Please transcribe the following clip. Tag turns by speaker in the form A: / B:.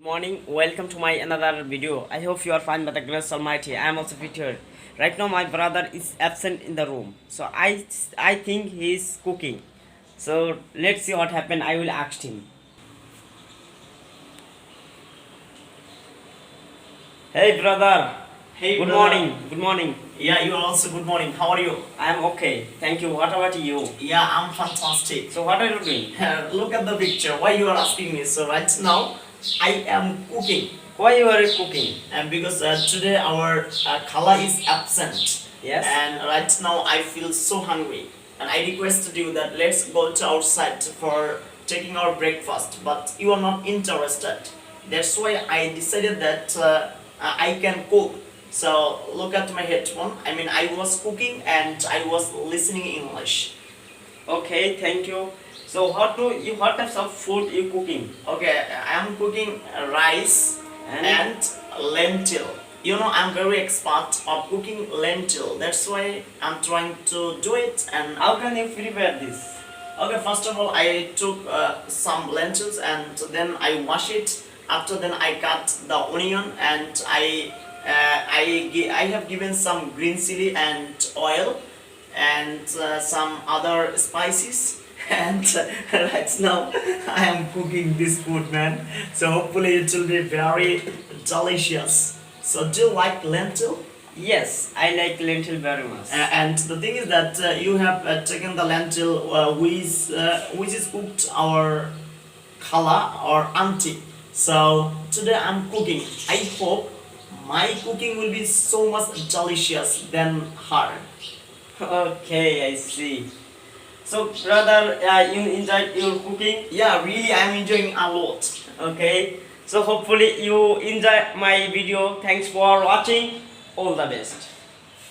A: Good morning, welcome to my another video. I hope you are fine by the grace Almighty. I am also fit here. Right now my brother is absent in the room. So I think he is cooking. So let's see what happened. I will ask him. Hey brother.
B: Hey,
A: Good
B: brother.
A: morning. Good morning.
B: Yeah, you also good morning. How are you?
A: I am okay. Thank you. What about you?
B: Yeah, I'm fantastic.
A: So what are you doing?
B: Look at the picture. Why you are asking me? So right now, I am cooking,
A: Why you are cooking?
B: and because today our Kala is absent,
A: Yes.
B: and right now I feel so hungry, and I requested you that let's go to outside for taking our breakfast, but you are not interested. That's why I decided that I can cook. So look at my headphone. I mean, I was cooking and I was listening English.
A: Okay, thank you. So what types of food you cooking?
B: Okay, I am cooking rice
A: And?
B: and lentil. You know, I'm very expert of cooking lentil. That's why I'm trying to do it. And
A: How can you prepare this?
B: okay, first of all, I took some lentils and then I wash it. After then, I cut the onion and I have given some green chili and oil and some other spices. And right now I am cooking this food, man. So hopefully it will be very delicious. So do you like lentil?
A: Yes, I like lentil very much.
B: And the thing is that you have taken the lentil which is cooked our khala or auntie. So today I'm cooking. I hope my cooking will be so much delicious than her.
A: Okay, I see. So, brother, you enjoyed your cooking?
B: Yeah, really, I'm enjoying a lot.
A: Okay. So, hopefully, you enjoy my video. Thanks for watching. All the best.